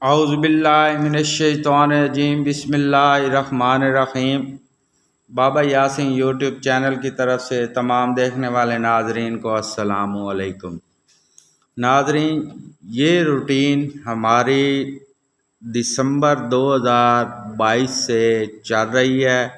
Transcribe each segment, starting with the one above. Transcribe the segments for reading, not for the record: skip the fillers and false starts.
اعوذ باللہ من الشیطان الرجیم بسم اللہ الرحمن الرحیم۔ بابا یاسین یوٹیوب چینل کی طرف سے تمام دیکھنے والے ناظرین کو السلام علیکم۔ ناظرین، یہ روٹین ہماری دسمبر 2022 سے چل رہی ہے۔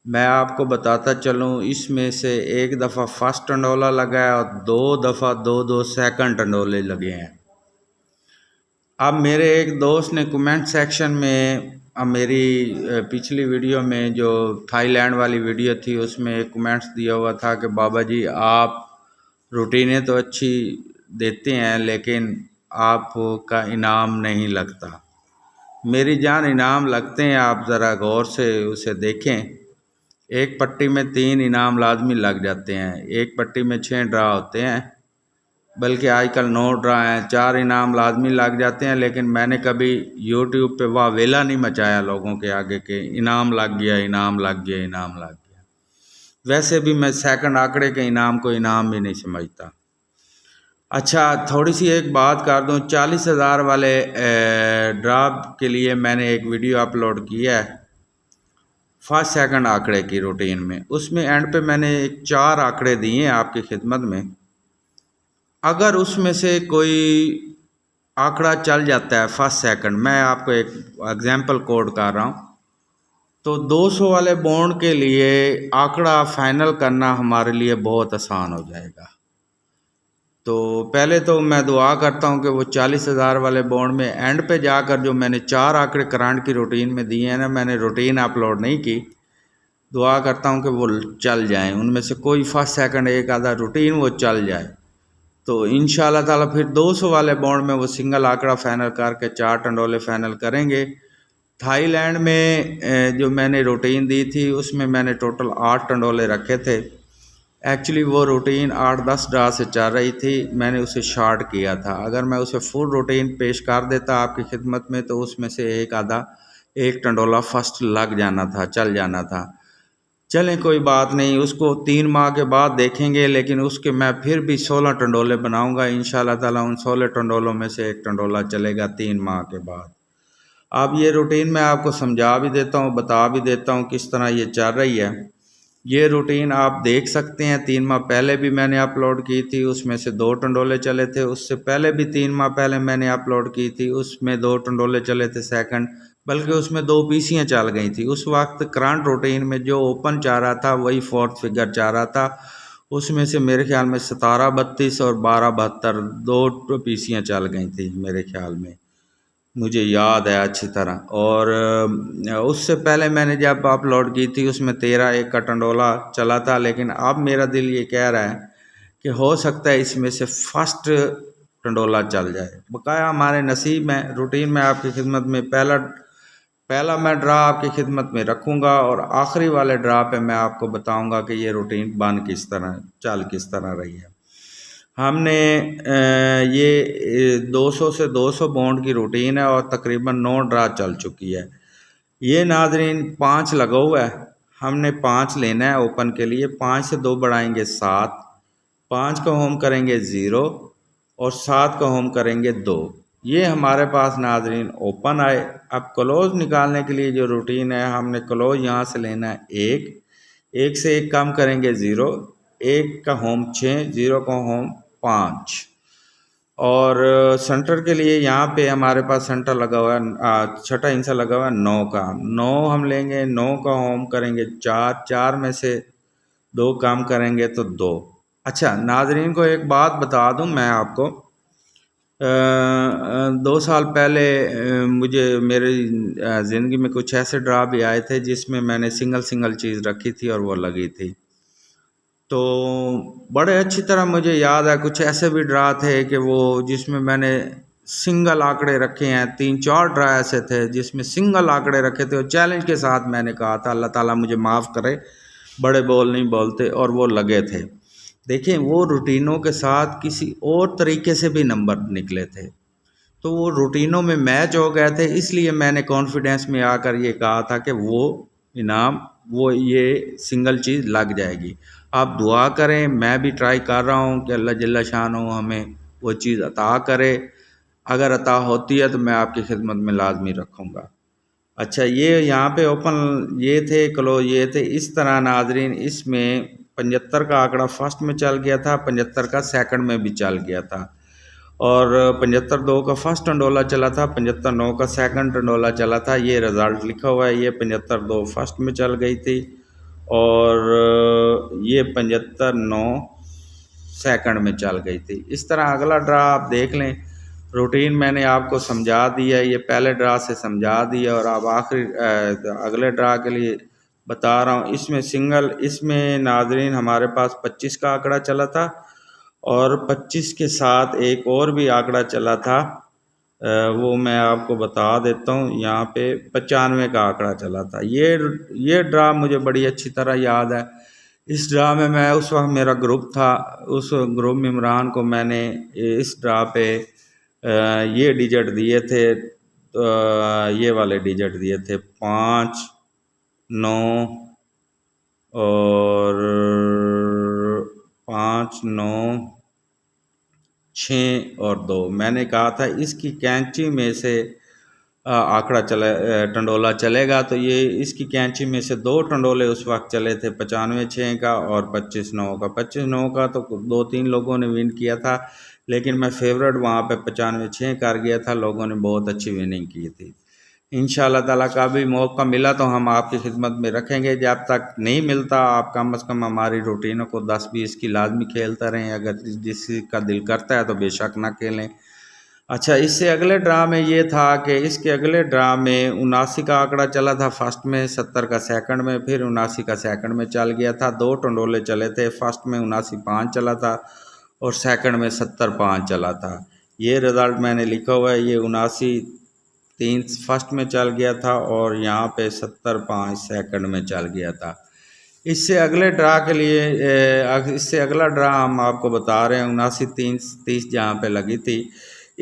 میں آپ کو بتاتا چلوں، اس میں سے ایک دفعہ فرسٹ ٹنڈولا لگا ہے اور دو دفعہ دو سیکنڈ ٹنڈولے لگے ہیں۔ اب میرے ایک دوست نے کمنٹ سیکشن میں میری پچھلی ویڈیو میں جو تھائی لینڈ والی ویڈیو تھی اس میں ایک کمنٹس دیا ہوا تھا کہ بابا جی آپ روٹینیں تو اچھی دیتے ہیں لیکن آپ کا انعام نہیں لگتا۔ میری جان، انعام لگتے ہیں، آپ ذرا غور سے اسے دیکھیں۔ ایک پٹی میں 3 انعام لازمی لگ جاتے ہیں، ایک پٹی میں 6 ڈرا ہوتے ہیں، بلکہ آج کل 9 ڈرا ہیں، 4 انعام لازمی لگ جاتے ہیں۔ لیکن میں نے کبھی یوٹیوب پہ واہ ویلا نہیں مچایا لوگوں کے آگے کہ انعام لگ گیا، انعام لگ گیا، انعام لگ گیا۔ ویسے بھی میں سیکنڈ آنکڑے کے انعام کو انعام بھی نہیں سمجھتا۔ اچھا، تھوڑی سی ایک بات کر دوں، 40,000 والے ڈرا کے لیے میں نے ایک ویڈیو اپلوڈ کی ہے فرسٹ سیکنڈ آنکڑے کی روٹین میں۔ اس میں اینڈ پہ میں نے 4 آنکڑے دیے ہیں آپ کی خدمت میں۔ اگر اس میں سے کوئی آنکڑا چل جاتا ہے فرسٹ سیکنڈ، میں آپ کو ایک ایگزامپل کوڈ کر رہا ہوں، تو 200 والے بونڈ کے لیے آنکڑا فائنل کرنا ہمارے لیے بہت آسان ہو جائے گا۔ تو پہلے تو میں دعا کرتا ہوں کہ وہ 40,000 والے بونڈ میں اینڈ پہ جا کر جو میں نے 4 آنکڑے کرانٹ کی روٹین میں دیے ہیں نا، میں نے روٹین اپلوڈ نہیں کی، دعا کرتا ہوں کہ وہ چل جائیں، ان میں سے کوئی فرسٹ سیکنڈ ایک آدھا روٹین وہ چل جائے، تو انشاءاللہ تعالیٰ پھر 200 والے بونڈ میں وہ سنگل آنکڑا فائنل کر کے 4 ٹنڈولے فائنل کریں گے۔ تھائی لینڈ میں جو میں نے روٹین دی تھی اس میں میں نے ٹوٹل 8 ٹنڈولے رکھے تھے۔ ایکچولی وہ روٹین 8-10 ڈرا سے چل رہی تھی، میں نے اسے شارٹ کیا تھا۔ اگر میں اسے فل روٹین پیش کر دیتا آپ کی خدمت میں تو اس میں سے ایک ٹنڈولا فرسٹ لگ جانا تھا، چل جانا تھا۔ چلیں کوئی بات نہیں، اس کو 3 ماہ کے بعد دیکھیں گے، لیکن اس کے میں پھر بھی 16 ٹنڈولے بناؤں گا انشاءاللہ تعالیٰ۔ ان 16 ٹنڈولوں میں سے ایک ٹنڈولا چلے گا 3 ماہ کے بعد۔ اب یہ روٹین میں آپ کو سمجھا بھی دیتا ہوں، بتا بھی دیتا ہوں کس طرح یہ چل رہی ہے۔ یہ روٹین آپ دیکھ سکتے ہیں، 3 ماہ پہلے بھی میں نے اپلوڈ کی تھی، اس میں سے 2 ٹنڈولے چلے تھے۔ اس سے پہلے بھی 3 ماہ پہلے میں نے اپلوڈ کی تھی، اس میں 2 ٹنڈولے چلے تھے سیکنڈ، بلکہ اس میں 2 پیسیاں چل گئی تھی۔ اس وقت کرنٹ روٹین میں جو اوپن چاہ رہا تھا وہی 4تھ فگر چاہ رہا تھا، اس میں سے میرے خیال میں 17-32 اور 12-72 2 پیسیاں چل گئی تھی میرے خیال میں، مجھے یاد ہے اچھی طرح۔ اور اس سے پہلے میں نے جب اپلوڈ کی تھی اس میں 13 کا ٹنڈولا چلا تھا، لیکن اب میرا دل یہ کہہ رہا ہے کہ ہو سکتا ہے اس میں سے فرسٹ ٹنڈولا چل جائے۔ بقایا ہمارے نصیب میں روٹین میں آپ کی خدمت میں پہلا میں ڈرا آپ کی خدمت میں رکھوں گا اور آخری والے ڈرا پہ میں آپ کو بتاؤں گا کہ یہ روٹین بن کس طرح چل کس طرح رہی ہے۔ ہم نے یہ 200 سے 200 بونڈ کی روٹین ہے اور تقریباً 9 ڈرا چل چکی ہے۔ یہ ناظرین 5 لگا ہوا ہے، ہم نے 5 لینا ہے اوپن کے لیے۔ 5 سے 2 بڑھائیں گے 7، 5 کا ہوم کریں گے 0 اور 7 کا ہوم کریں گے 2۔ یہ ہمارے پاس ناظرین اوپن آئے۔ اب کلوز نکالنے کے لیے جو روٹین ہے، ہم نے کلوز یہاں سے لینا ہے 1 سے 1 کم کریں گے 0، 1 کا ہوم 6، 0 کا ہوم 5۔ اور سنٹر کے لیے یہاں پہ ہمارے پاس سنٹر لگا ہوا ہے، چھٹا ہنسا لگا ہوا ہے 9 کا، 9 ہم لیں گے، 9 کا ہوم کریں گے 4، 4 میں سے 2 کم کریں گے تو 2۔ اچھا ناظرین کو ایک بات بتا دوں میں آپ کو، 2 سال پہلے مجھے میری زندگی میں کچھ ایسے ڈرا بھی آئے تھے جس میں میں نے سنگل چیز رکھی تھی اور وہ لگی تھی، تو بڑے اچھی طرح مجھے یاد ہے۔ کچھ ایسے بھی ڈرا تھے کہ وہ جس میں میں نے سنگل آنکڑے رکھے ہیں، 3-4 ڈرا ایسے تھے جس میں سنگل آنکڑے رکھے تھے اور چیلنج کے ساتھ میں نے کہا تھا اللہ تعالیٰ مجھے معاف کرے، بڑے بول نہیں بولتے، اور وہ لگے تھے۔ دیکھیں وہ روٹینوں کے ساتھ کسی اور طریقے سے بھی نمبر نکلے تھے، تو وہ روٹینوں میں میچ ہو گئے تھے، اس لیے میں نے کانفیڈنس میں آ کر یہ کہا تھا کہ وہ انعام یہ سنگل چیز لگ جائے گی۔ آپ دعا کریں، میں بھی ٹرائی کر رہا ہوں کہ اللہ جل شانہ ہمیں وہ چیز عطا کرے۔ اگر عطا ہوتی ہے تو میں آپ کی خدمت میں لازمی رکھوں گا۔ اچھا، یہ یہاں پہ اوپن یہ تھے یہ تھے اس طرح ناظرین، اس میں 75 کا آنکڑا فرسٹ میں چل گیا تھا، 75 کا سیکنڈ میں بھی چل گیا تھا، اور 75-2 کا فرسٹ ٹنڈولا چلا تھا، 75-9 کا سیکنڈ ٹنڈولا چلا تھا۔ یہ رزلٹ لکھا ہوا ہے، یہ 75-2 فرسٹ میں چل گئی تھی اور یہ 75-9 سیکنڈ میں چل گئی تھی۔ اس طرح اگلا ڈرا آپ دیکھ لیں، روٹین میں نے آپ کو سمجھا دیا ہے، یہ پہلے ڈرا سے سمجھا دیا اور اب آخری اگلے ڈرا کے لیے بتا رہا ہوں۔ اس میں سنگل، اس میں ناظرین ہمارے پاس 25 کا آنکڑا چلا تھا اور 25 کے ساتھ ایک اور بھی آنکڑا چلا تھا، وہ میں آپ کو بتا دیتا ہوں۔ یہاں پہ 95 کا آنکڑا چلا تھا۔ یہ ڈرا مجھے بڑی اچھی طرح یاد ہے۔ اس ڈرا میں اس وقت میرا گروپ تھا، اس گروپ ممبران کو میں نے اس ڈرا پہ یہ ڈیجٹ دیے تھے، یہ والے ڈیجٹ دیے تھے 5 9 اور 5 9 6 اور 2۔ میں نے کہا تھا اس کی کینچی میں سے آنکڑا ٹنڈولا چلے گا، تو یہ اس کی کینچی میں سے 2 ٹنڈولے اس وقت چلے تھے، 95-6 کا اور 25-9 کا۔ 25-9 کا تو 2-3 لوگوں نے ون کیا تھا، لیکن میں فیورٹ وہاں پہ 95-6 کر گیا تھا، لوگوں نے بہت اچھی وننگ کی تھی۔ انشاءاللہ تعالیٰ کا بھی موقع ملا تو ہم آپ کی خدمت میں رکھیں گے، جب تک نہیں ملتا آپ کم از کم ہماری روٹینوں کو 10-20 کی لازمی کھیلتا رہیں، اگر جس کا دل کرتا ہے تو بے شک نہ کھیلیں۔ اچھا، اس سے اگلے ڈرا میں یہ تھا کہ اس کے اگلے ڈرا میں 79 کا آنکڑا چلا تھا فرسٹ میں، 70 کا سیکنڈ میں، پھر 79 کا سیکنڈ میں چل گیا تھا۔ 2 ٹنڈولے چلے تھے، فرسٹ میں 79.5 چلا تھا اور سیکنڈ میں 70.5 چلا تھا۔ یہ رزلٹ میں نے لکھا ہوا ہے، یہ 79.3 فرسٹ میں چل گیا تھا اور یہاں پہ 70.5 سیکنڈ میں چل گیا تھا۔ اس سے اگلے ڈرا کے لیے اس سے اگلا ڈرا ہم آپ کو بتا رہے ہیں، 79.30 جہاں پہ لگی تھی،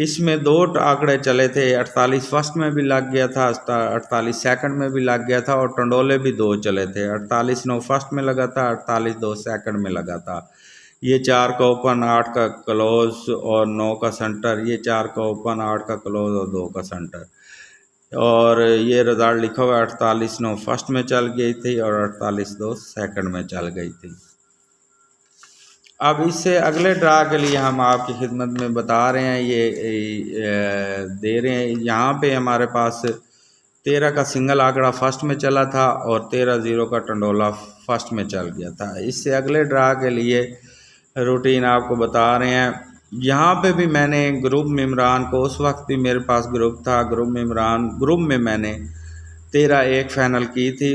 اس میں 2 آنکڑے چلے تھے، 48 فرسٹ میں بھی لگ گیا تھا، 48 سیکنڈ میں بھی لگ گیا تھا اور ٹنڈولے بھی 2 چلے تھے، 48-9 فرسٹ میں لگا تھا، 48-2 سیکنڈ میں لگا تھا۔ یہ 4 کا اوپن، 8 کا کلوز اور 9 کا سنٹر، یہ 4 کا اوپن، 8 کا کلوز اور 2 کا سنٹر، اور یہ رزلٹ لکھا ہوا 48-9 فرسٹ میں چل گئی تھی اور 48-2 سیکنڈ میں چل گئی تھی۔ اب اس سے اگلے ڈرا کے لیے ہم آپ کی خدمت میں بتا رہے ہیں، یہ دے رہے ہیں۔ یہاں پہ ہمارے پاس 13 کا سنگل آنکڑا فرسٹ میں چلا تھا اور 13-0 کا ٹنڈولا فرسٹ میں چل گیا تھا۔ اس سے اگلے ڈرا کے لیے روٹین آپ کو بتا رہے ہیں۔ یہاں پہ بھی میں نے گروپ ممبران کو، اس وقت بھی میرے پاس گروپ تھا، گروپ میں میں نے 13-1 فائنل کی تھی۔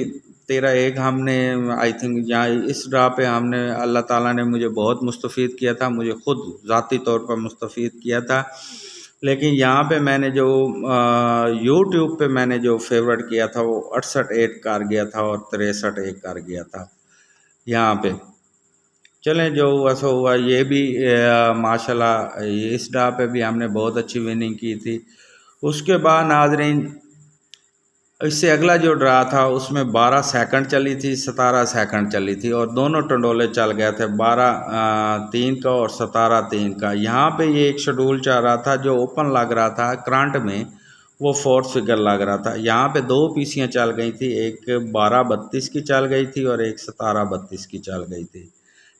13-1 ہم نے آئی تھنک یہاں اس ڈرا پہ ہم نے، اللہ تعالیٰ نے مجھے بہت مستفید کیا تھا، مجھے خود ذاتی طور پر مستفید کیا تھا، لیکن یہاں پہ میں نے جو یوٹیوب پہ میں نے جو فیورٹ کیا تھا وہ 68-1 کر گیا تھا اور 63-1 کر گیا تھا یہاں پہ۔ چلیں، جو ہوا سو ہوا۔ یہ بھی ماشاءاللہ اس ڈرا پہ بھی ہم نے بہت اچھی وننگ کی تھی۔ اس کے بعد ناظرین، اس سے اگلا جو ڈرا تھا اس میں 12 سیکنڈ چلی تھی، 17 سیکنڈ چلی تھی اور دونوں ٹنڈولے چل گئے تھے، 12-3 کا اور 17-3 کا۔ یہاں پہ یہ ایک شیڈول چل رہا تھا، جو اوپن لگ رہا تھا کرنٹ میں وہ 4تھ فگر لگ رہا تھا۔ یہاں پہ 2 پیسیاں چل گئی تھی، ایک 12-32 کی چل گئی تھی اور ایک 17-32 کی چل گئی تھی۔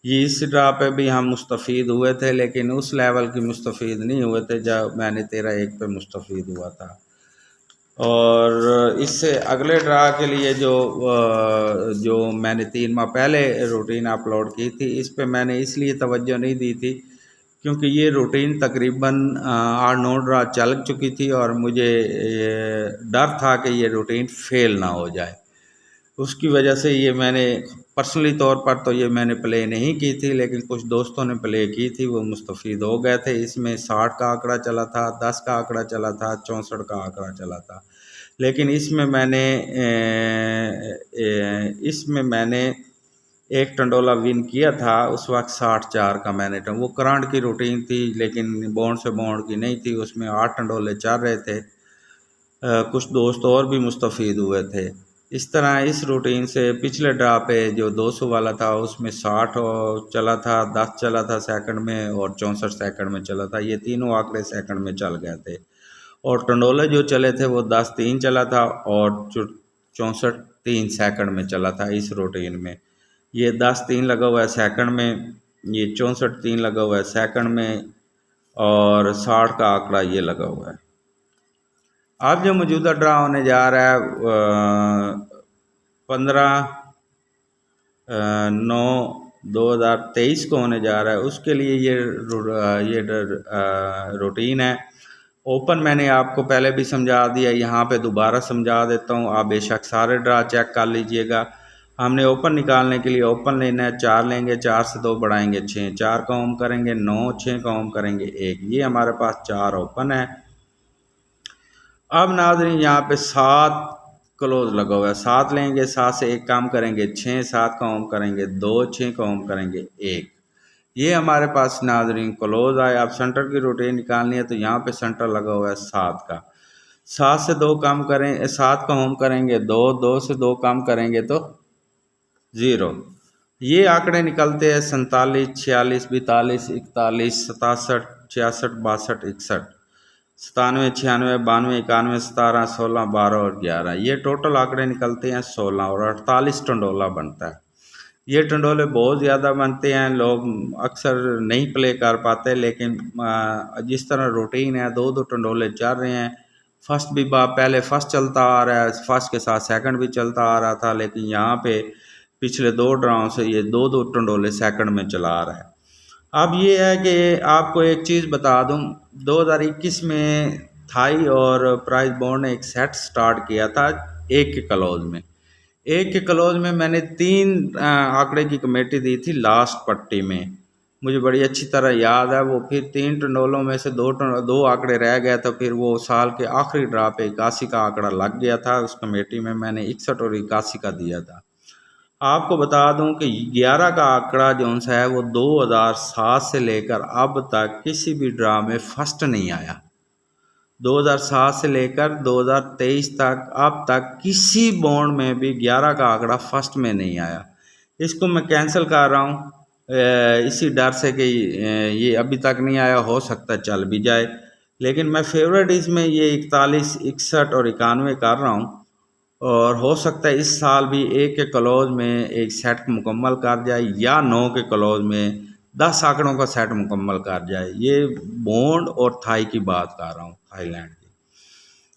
یہ اس ڈرا پہ بھی ہم مستفید ہوئے تھے، لیکن اس لیول کی مستفید نہیں ہوئے تھے جب میں نے 13-1 پہ مستفید ہوا تھا۔ اور اس سے اگلے ڈرا کے لیے جو میں نے 3 ماہ پہلے روٹین اپلوڈ کی تھی، اس پہ میں نے اس لیے توجہ نہیں دی تھی کیونکہ یہ روٹین تقریباً 8-9 ڈرا چل چکی تھی اور مجھے ڈر تھا کہ یہ روٹین فیل نہ ہو جائے۔ اس کی وجہ سے یہ میں نے پرسنلی طور پر تو یہ میں نے پلے نہیں کی تھی، لیکن کچھ دوستوں نے پلے کی تھی، وہ مستفید ہو گئے تھے۔ اس میں 60 کا آنکڑا چلا تھا، 10 کا آنکڑا چلا تھا، 64 کا آنکڑا چلا تھا، لیکن اس میں میں نے ایک ٹنڈولا ون کیا تھا، اس وقت 64 کا میں نے وہ کرانٹ کی روٹین تھی لیکن بونڈ سے بونڈ کی نہیں تھی، اس میں 8 ٹنڈولے چل رہے تھے، کچھ دوست اور بھی مستفید ہوئے تھے۔ اس طرح اس روٹین سے پچھلے ڈرا پہ جو 200 والا تھا اس میں 60 چلا تھا، 10 چلا تھا سیکنڈ میں اور 64 سیکنڈ میں چلا تھا، یہ تینوں آنکڑے سیکنڈ میں چل گئے تھے۔ اور ٹنڈولے جو چلے تھے وہ 10-3 چلا تھا اور 64-3 سیکنڈ میں چلا تھا اس روٹین میں. یہ 10-3 لگا ہوا ہے سیکنڈ میں، یہ 64-3 لگا ہوا ہے سیکنڈ میں، اور 60 کا آنکڑا یہ لگا ہوا ہے. اب جو موجودہ ڈرا ہونے جا رہا ہے 15/9/2023 کو ہونے جا رہا ہے، اس کے لیے یہ روٹین ہے. اوپن میں نے آپ کو پہلے بھی سمجھا دیا، یہاں پہ دوبارہ سمجھا دیتا ہوں. آپ بے شک سارے ڈرا چیک کر لیجئے گا. ہم نے اوپن نکالنے کے لیے اوپن لینا ہے، 4 لیں گے، 4 سے 2 بڑھائیں گے 6، 4 کا اوم کریں گے 9، 6 کا اوم کریں گے 1. یہ ہمارے پاس 4 اوپن ہے. اب ناظرین یہاں پہ 7 کلوز لگا ہوا ہے، 7 لیں گے، 7 سے 1 کام کریں گے 6، 7 کا اوم کریں گے 2، 6 کا اوم کریں گے 1. یہ ہمارے پاس ناظرین کلوز آئے. اب سنٹر کی روٹین نکالنی ہے تو یہاں پہ سنٹر لگا ہوا ہے 7 کا. 7 سے 2 کام کریں، 7 کا اوم کریں گے 2، 2 سے 2 کام کریں گے تو 0. یہ آنکڑے نکلتے ہیں 47، 46، 42، 41، 67، 66، 62، 61، 97، 96، 92، 91، 17، 16، 12 اور 11. یہ ٹوٹل آنکڑے نکلتے ہیں 16 اور 48 ٹنڈولا بنتا ہے. یہ ٹنڈولے بہت زیادہ بنتے ہیں، لوگ اکثر نہیں پلے کر پاتے، لیکن جس طرح روٹین ہے 2 ٹنڈولے چل رہے ہیں. فرسٹ بھی پہلے فرسٹ چلتا آ رہا ہے، فرسٹ کے ساتھ سیکنڈ بھی چلتا آ رہا تھا، لیکن یہاں پہ پچھلے 2 ڈراؤں سے یہ 2 ٹنڈولے سیکنڈ میں چلا آ رہا ہے. اب یہ ہے کہ آپ کو ایک چیز بتا دوں، 2021 میں تھائی اور پرائز بونڈ نے ایک سیٹ سٹارٹ کیا تھا 1 کے کلوز میں. 1 کے کلوز میں میں نے 3 آنکڑے کی کمیٹی دی تھی لاسٹ پٹی میں، مجھے بڑی اچھی طرح یاد ہے. وہ پھر 3 ٹنڈولوں میں سے 2 آنکڑے رہ گئے، تو پھر وہ سال کے آخری ڈرا پہ 81 کا آنکڑا لگ گیا تھا. اس کمیٹی میں نے 61 اور 81 کا دیا تھا. آپ کو بتا دوں کہ 11 کا آنکڑا جو ہے وہ 2007 سے لے کر اب تک کسی بھی ڈرا میں فرسٹ نہیں آیا. 2007 سے لے کر 2023 تک اب تک کسی بونڈ میں بھی 11 کا آنکڑا فرسٹ میں نہیں آیا. اس کو میں کینسل کر رہا ہوں اسی ڈر سے کہ یہ ابھی تک نہیں آیا، ہو سکتا چل بھی جائے. لیکن میں فیوریٹس میں یہ 41، 61 اور 91 کر رہا ہوں، اور ہو سکتا ہے اس سال بھی 1 کے کلوز میں ایک سیٹ مکمل کر جائے، یا 9 کے کلوز میں 10 آنکڑوں کا سیٹ مکمل کر جائے. یہ بونڈ اور تھائی کی بات کر رہا ہوں، تھائی لینڈ کی.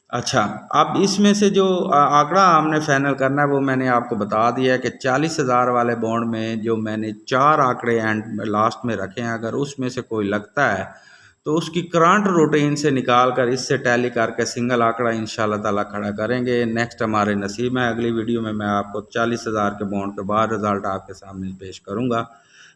اچھا، اب اس میں سے جو آنکڑا ہم نے فائنل کرنا ہے وہ میں نے آپ کو بتا دیا ہے کہ 40,000 والے بونڈ میں جو میں نے 4 آنکڑے لاسٹ میں رکھے ہیں، اگر اس میں سے کوئی لگتا ہے تو اس کی کرنٹ روٹین سے نکال کر اس سے ٹیلی کر کے سنگل آنکڑا انشاءاللہ تعالیٰ کھڑا کریں گے. نیکسٹ ہمارے نصیب میں اگلی ویڈیو میں آپ کو 40,000 کے بونڈ کے بعد رزلٹ آپ کے سامنے پیش کروں گا،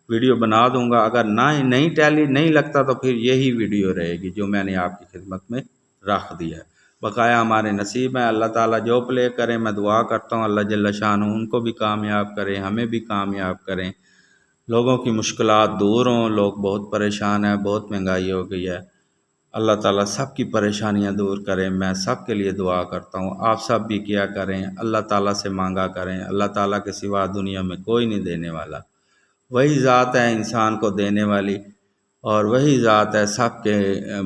ویڈیو بنا دوں گا. اگر نہیں ٹیلی نہیں لگتا تو پھر یہی ویڈیو رہے گی جو میں نے آپ کی خدمت میں رکھ دیا ہے. بقایا ہمارے نصیب میں اللہ تعالیٰ جو پلے کریں، میں دعا کرتا ہوں اللہ جل شانہ ان کو بھی کامیاب کریں، ہمیں بھی کامیاب کریں، لوگوں کی مشکلات دور ہوں. لوگ بہت پریشان ہیں، بہت مہنگائی ہو گئی ہے. اللہ تعالیٰ سب کی پریشانیاں دور کریں. میں سب کے لیے دعا کرتا ہوں، آپ سب بھی کیا کریں، اللہ تعالیٰ سے مانگا کریں. اللہ تعالیٰ کے سوا دنیا میں کوئی نہیں دینے والا، وہی ذات ہے انسان کو دینے والی، اور وہی ذات ہے سب کے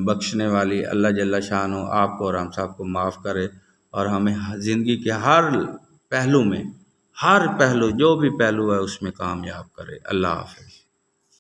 بخشنے والی. اللہ جل شانہ آپ کو اور ہم سب کو معاف کرے، اور ہمیں زندگی کے ہر پہلو میں، ہر پہلو جو بھی پہلو ہے اس میں کامیاب کرے. اللہ حافظ.